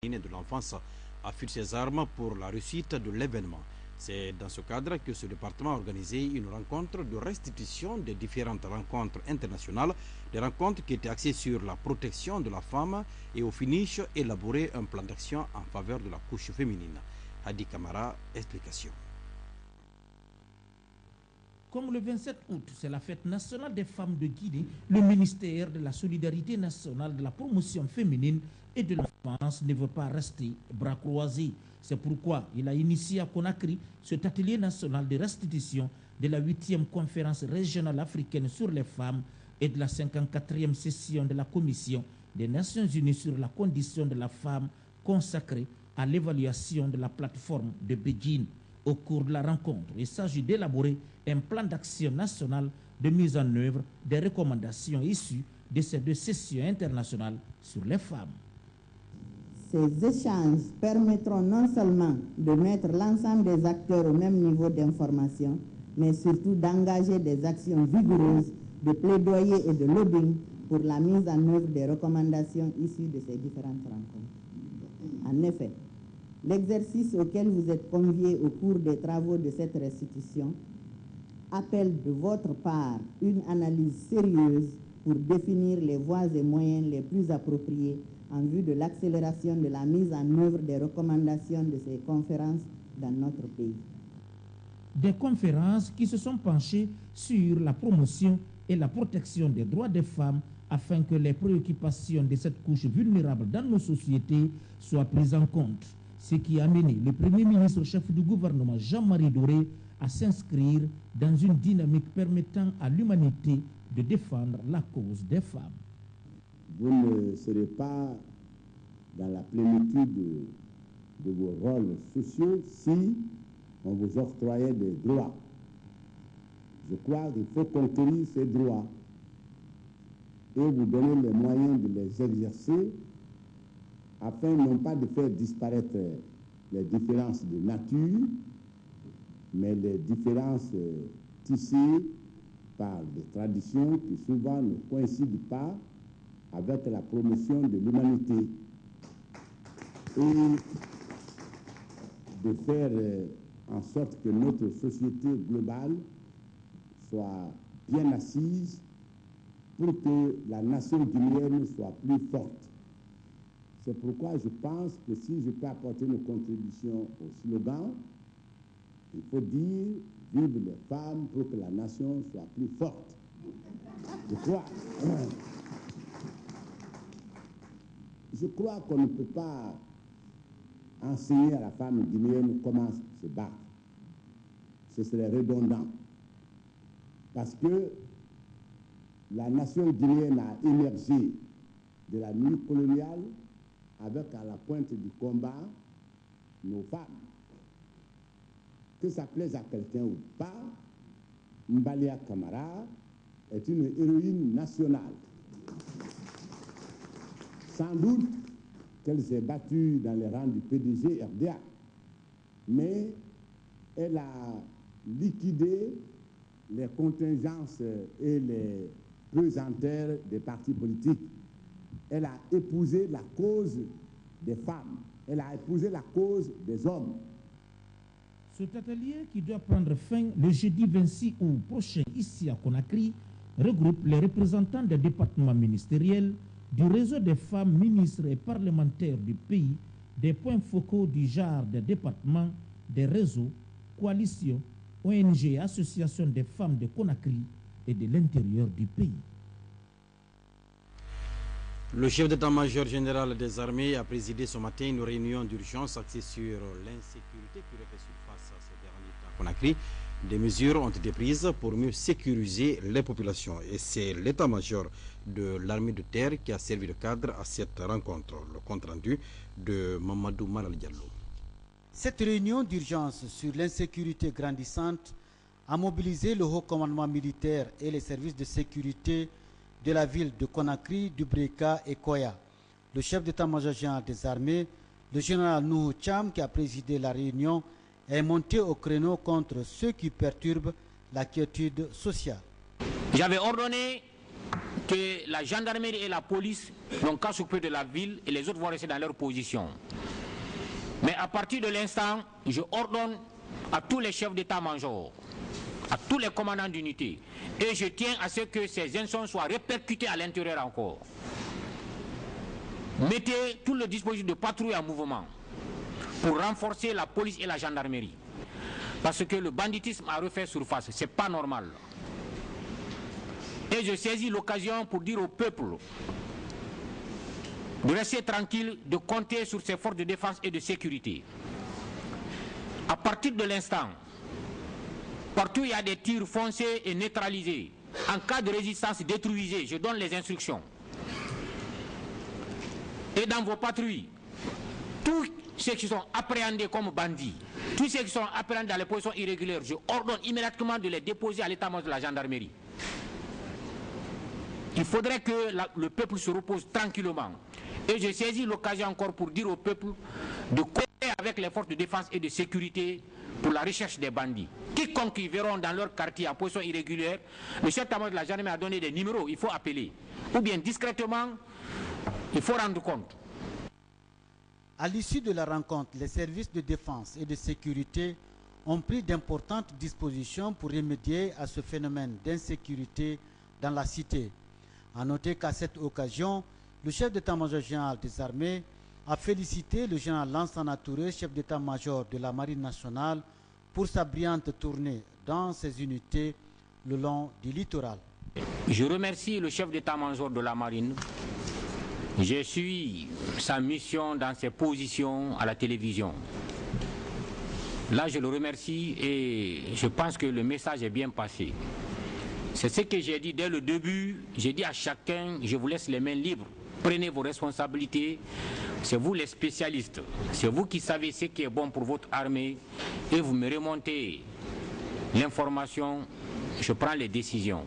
et de l'enfance affûtent ses armes pour la réussite de l'événement. C'est dans ce cadre que ce département a organisé une rencontre de restitution des différentes rencontres internationales, des rencontres qui étaient axées sur la protection de la femme et au finish élaborer un plan d'action en faveur de la couche féminine. Hadi Kamara, explication. Comme le 27 août, c'est la fête nationale des femmes de Guinée, le ministère de la Solidarité nationale, de la promotion féminine et de l'enfance ne veut pas rester bras croisés. C'est pourquoi il a initié à Conakry cet atelier national de restitution de la 8e conférence régionale africaine sur les femmes et de la 54e session de la Commission des Nations Unies sur la condition de la femme consacrée à l'évaluation de la plateforme de Beijing. Au cours de la rencontre, il s'agit d'élaborer un plan d'action national de mise en œuvre des recommandations issues de ces 2 sessions internationales sur les femmes. Ces échanges permettront non seulement de mettre l'ensemble des acteurs au même niveau d'information, mais surtout d'engager des actions vigoureuses de plaidoyer et de lobbying pour la mise en œuvre des recommandations issues de ces différentes rencontres. En effet, l'exercice auquel vous êtes conviés au cours des travaux de cette restitution appelle de votre part une analyse sérieuse pour définir les voies et moyens les plus appropriés en vue de l'accélération de la mise en œuvre des recommandations de ces conférences dans notre pays. Des conférences qui se sont penchées sur la promotion et la protection des droits des femmes afin que les préoccupations de cette couche vulnérable dans nos sociétés soient prises en compte. Ce qui a amené le Premier ministre chef du gouvernement Jean-Marie Doré à s'inscrire dans une dynamique permettant à l'humanité de défendre la cause des femmes. Vous ne serez pas dans la plénitude de vos rôles sociaux si on vous octroyait des droits. Je crois qu'il faut conquérir ces droits et vous donner les moyens de les exercer afin non pas de faire disparaître les différences de nature, mais les différences tissées par des traditions qui souvent ne coïncident pas avec la promotion de l'humanité. Et de faire en sorte que notre société globale soit bien assise pour que la nation guinéenne soit plus forte. C'est pourquoi je pense que si je peux apporter une contribution au slogan, il faut dire « Vive les femmes pour que la nation soit plus forte ». Je crois qu'on ne peut pas enseigner à la femme guinéenne comment se battre. Ce serait redondant. Parce que la nation guinéenne a émergé de la nuit coloniale avec à la pointe du combat nos femmes. Que ça plaise à quelqu'un ou pas, Mbalia Camara est une héroïne nationale. Sans doute qu'elle s'est battue dans les rangs du PDG RDA, mais elle a liquidé les contingences et les pesanteurs des partis politiques. Elle a épousé la cause des femmes, elle a épousé la cause des hommes. Cet atelier, qui doit prendre fin le jeudi 26 août prochain ici à Conakry, regroupe les représentants des départements ministériels, du réseau des femmes ministres et parlementaires du pays, des points focaux du genre des départements, des réseaux, coalitions, ONG et associations des femmes de Conakry et de l'intérieur du pays. Le chef d'état-major général des armées a présidé ce matin une réunion d'urgence axée sur l'insécurité qui refait surface ces derniers temps à Conakry. Des mesures ont été prises pour mieux sécuriser les populations et c'est l'état-major de l'armée de terre qui a servi de cadre à cette rencontre. Le compte rendu de Mamadou Malal Diallo. Cette réunion d'urgence sur l'insécurité grandissante a mobilisé le haut commandement militaire et les services de sécurité de la ville de Conakry, du Breka et Koya. Le chef d'état-major général des armées, le général Nuhu Cham, qui a présidé la réunion, est monté au créneau contre ceux qui perturbent la quiétude sociale. J'avais ordonné que la gendarmerie et la police n'ont qu'à s'occuper de la ville et les autres vont rester dans leur position. Mais à partir de l'instant, je ordonne à tous les chefs d'état-major, à tous les commandants d'unité, et je tiens à ce que ces incendies soient répercutés à l'intérieur encore. Mettez tout le dispositif de patrouille en mouvement pour renforcer la police et la gendarmerie. Parce que le banditisme a refait surface, c'est pas normal. Et je saisis l'occasion pour dire au peuple de rester tranquille, de compter sur ses forces de défense et de sécurité. À partir de l'instant, partout où il y a des tirs foncés et neutralisés, en cas de résistance détruisez, je donne les instructions. Et dans vos patrouilles, tous ceux qui sont appréhendés comme bandits, tous ceux qui sont appréhendés dans les positions irrégulières, je ordonne immédiatement de les déposer à l'état-major de la gendarmerie. Il faudrait que le peuple se repose tranquillement. Et je saisis l'occasion encore pour dire au peuple de coopérer avec les forces de défense et de sécurité pour la recherche des bandits. Quiconque ils verront dans leur quartier en position irrégulière, le chef d'état-major de la gendarmerie a donné des numéros, il faut appeler. Ou bien discrètement, il faut rendre compte. À l'issue de la rencontre, les services de défense et de sécurité ont pris d'importantes dispositions pour remédier à ce phénomène d'insécurité dans la cité. À noter qu'à cette occasion, le chef d'état-major général des armées a félicité le général Lansana Touré, chef d'état-major de la Marine nationale, pour sa brillante tournée dans ses unités le long du littoral. Je remercie le chef d'état-major de la Marine. Je suis sa mission dans ses positions à la télévision. Là, je le remercie et je pense que le message est bien passé. C'est ce que j'ai dit dès le début. J'ai dit à chacun, je vous laisse les mains libres. Prenez vos responsabilités. C'est vous les spécialistes. C'est vous qui savez ce qui est bon pour votre armée. Et vous me remontez l'information. Je prends les décisions.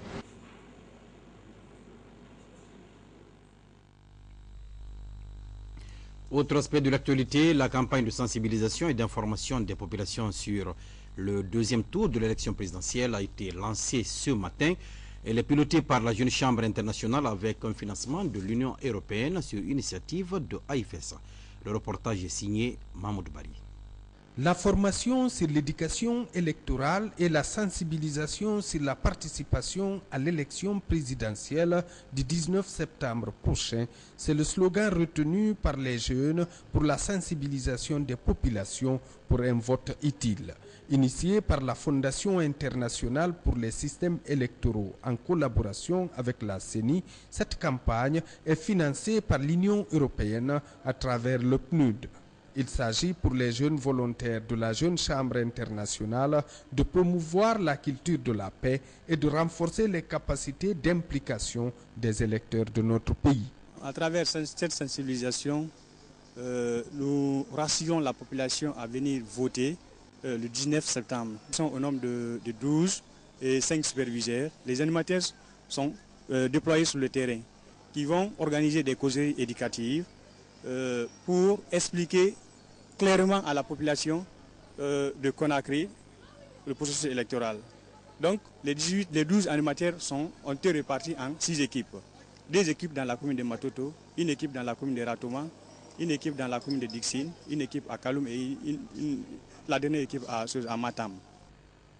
Autre aspect de l'actualité, la campagne de sensibilisation et d'information des populations sur le deuxième tour de l'élection présidentielle a été lancée ce matin. Elle est pilotée par la Jeune Chambre internationale avec un financement de l'Union européenne sur initiative de AIFES. Le reportage est signé Mahmoud Bari. La formation sur l'éducation électorale et la sensibilisation sur la participation à l'élection présidentielle du 19 septembre prochain, c'est le slogan retenu par les jeunes pour la sensibilisation des populations pour un vote utile. Initié par la Fondation internationale pour les systèmes électoraux en collaboration avec la CENI, cette campagne est financée par l'Union européenne à travers le PNUD. Il s'agit pour les jeunes volontaires de la Jeune Chambre internationale de promouvoir la culture de la paix et de renforcer les capacités d'implication des électeurs de notre pays. À travers cette sensibilisation, nous rassurons la population à venir voter le 19 septembre. Ils sont au nombre de 12 et 5 superviseurs. Les animateurs sont déployés sur le terrain qui vont organiser des causeries éducatives pour expliquer clairement à la population de Conakry le processus électoral. Donc les 12 animateurs ont été répartis en 6 équipes. 2 équipes dans la commune de Matoto, une équipe dans la commune de Ratoma, une équipe dans la commune de Dixine, une équipe à Kaloum et la dernière équipe à Matam.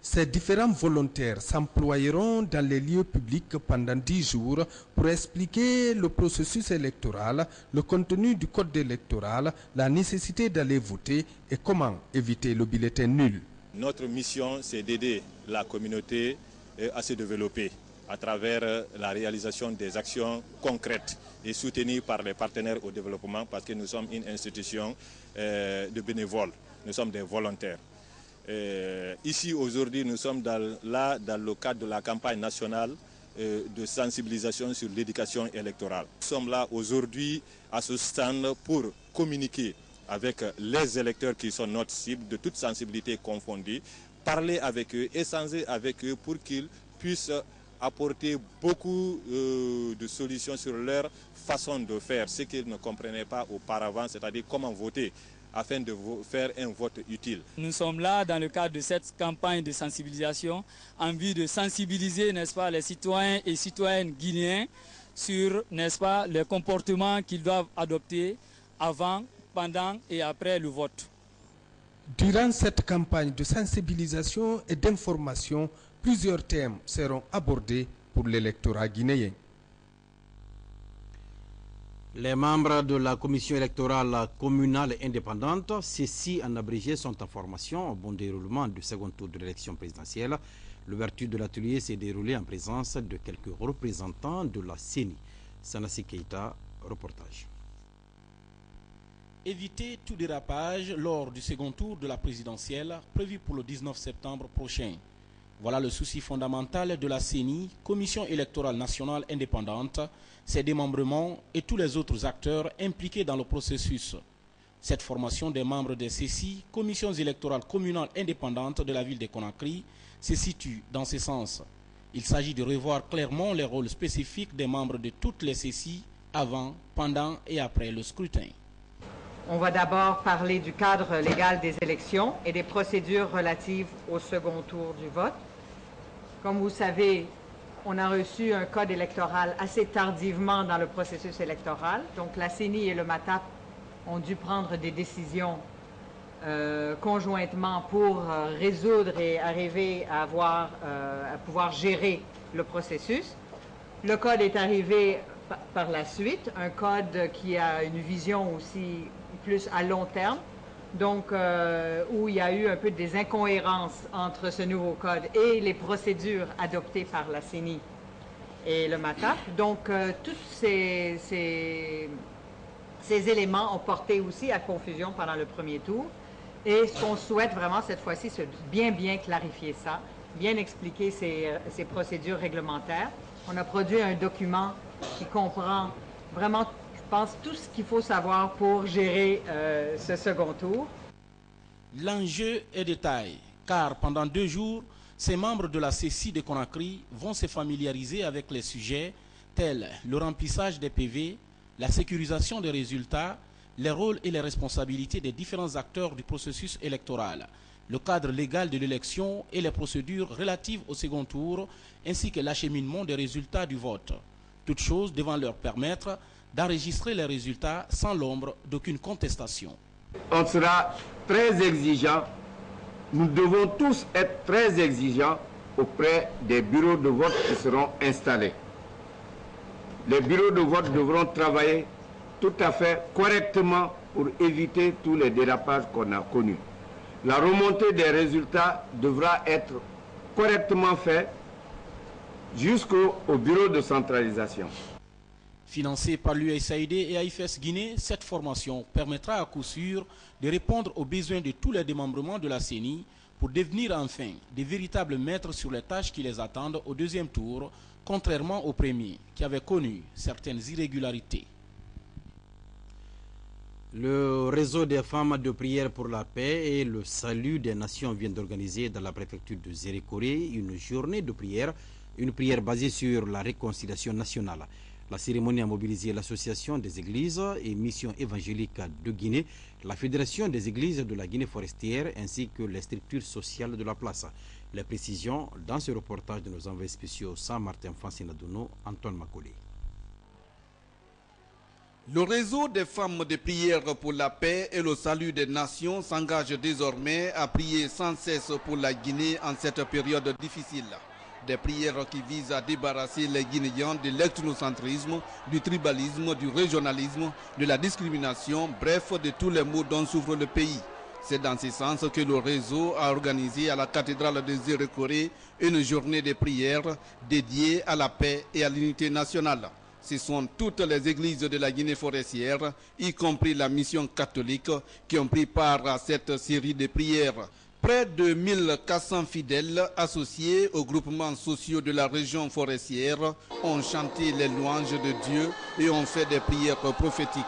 Ces différents volontaires s'emploieront dans les lieux publics pendant 10 jours pour expliquer le processus électoral, le contenu du code électoral, la nécessité d'aller voter et comment éviter le bulletin nul. Notre mission, c'est d'aider la communauté à se développer à travers la réalisation des actions concrètes et soutenues par les partenaires au développement parce que nous sommes une institution de bénévoles, nous sommes des volontaires. Ici aujourd'hui nous sommes dans le cadre de la campagne nationale de sensibilisation sur l'éducation électorale. Nous sommes là aujourd'hui à ce stand pour communiquer avec les électeurs qui sont notre cible de toute sensibilité confondue, parler avec eux, échanger avec eux pour qu'ils puissent apporter beaucoup de solutions sur leur façon de faire, ce qu'ils ne comprenaient pas auparavant, c'est-à-dire comment voter afin de faire un vote utile. Nous sommes là dans le cadre de cette campagne de sensibilisation en vue de sensibiliser, n'est-ce pas, les citoyens et citoyennes guinéens sur, n'est-ce pas, les comportements qu'ils doivent adopter avant, pendant et après le vote. Durant cette campagne de sensibilisation et d'information, plusieurs thèmes seront abordés pour l'électorat guinéen. Les membres de la commission électorale communale indépendante, ceci en abrégé, sont en formation au bon déroulement du second tour de l'élection présidentielle. L'ouverture de l'atelier s'est déroulée en présence de quelques représentants de la CENI. Sanassi Keita, reportage. Éviter tout dérapage lors du second tour de la présidentielle prévu pour le 19 septembre prochain. Voilà le souci fondamental de la CENI, Commission électorale nationale indépendante, ses démembrements et tous les autres acteurs impliqués dans le processus. Cette formation des membres des CECI, Commissions électorales communales indépendantes de la ville de Conakry, se situe dans ce sens. Il s'agit de revoir clairement les rôles spécifiques des membres de toutes les CECI avant, pendant et après le scrutin. On va d'abord parler du cadre légal des élections et des procédures relatives au second tour du vote. Comme vous savez, on a reçu un code électoral assez tardivement dans le processus électoral. Donc la CENI et le MATAP ont dû prendre des décisions conjointement pour résoudre et arriver à pouvoir gérer le processus. Le code est arrivé par la suite, un code qui a une vision aussi plus à long terme, donc où il y a eu un peu des incohérences entre ce nouveau code et les procédures adoptées par la CENI et le MATAP. Donc tous ces éléments ont porté aussi à confusion pendant le premier tour. Et ce qu'on souhaite vraiment cette fois-ci, c'est bien clarifier ça, bien expliquer ces procédures réglementaires. On a produit un document qui comprend vraiment, je pense, tout ce qu'il faut savoir pour gérer ce second tour. L'enjeu est de taille, car pendant 2 jours, ces membres de la CECI de Conakry vont se familiariser avec les sujets tels le remplissage des PV, la sécurisation des résultats, les rôles et les responsabilités des différents acteurs du processus électoral, le cadre légal de l'élection et les procédures relatives au second tour, ainsi que l'acheminement des résultats du vote. Toutes choses devant leur permettre d'enregistrer les résultats sans l'ombre d'aucune contestation. On sera très exigeant. Nous devons tous être très exigeants auprès des bureaux de vote qui seront installés. Les bureaux de vote devront travailler tout à fait correctement pour éviter tous les dérapages qu'on a connus. La remontée des résultats devra être correctement faite jusqu'au bureau de centralisation. Financée par l'USAID et AIFES Guinée, cette formation permettra à coup sûr de répondre aux besoins de tous les démembrements de la CENI pour devenir enfin des véritables maîtres sur les tâches qui les attendent au deuxième tour, contrairement au premier, qui avait connu certaines irrégularités. Le réseau des femmes de prière pour la paix et le salut des nations vient d'organiser dans la préfecture de Zérékoré une journée de prière, une prière basée sur la réconciliation nationale. La cérémonie a mobilisé l'association des églises et missions évangéliques de Guinée, la fédération des églises de la Guinée forestière ainsi que les structures sociales de la place. Les précisions dans ce reportage de nos envoyés spéciaux Saint-Martin Fancinadouno, Antoine Makolé. Le réseau des femmes de prière pour la paix et le salut des nations s'engage désormais à prier sans cesse pour la Guinée en cette période difficile. Des prières qui visent à débarrasser les Guinéens de l'ethnocentrisme, du tribalisme, du régionalisme, de la discrimination, bref, de tous les maux dont souffre le pays. C'est dans ce sens que le réseau a organisé à la cathédrale de Zérékoré une journée de prière dédiée à la paix et à l'unité nationale. Ce sont toutes les églises de la Guinée forestière, y compris la mission catholique, qui ont pris part à cette série de prières. Près de 1400 fidèles associés aux groupements sociaux de la région forestière ont chanté les louanges de Dieu et ont fait des prières prophétiques.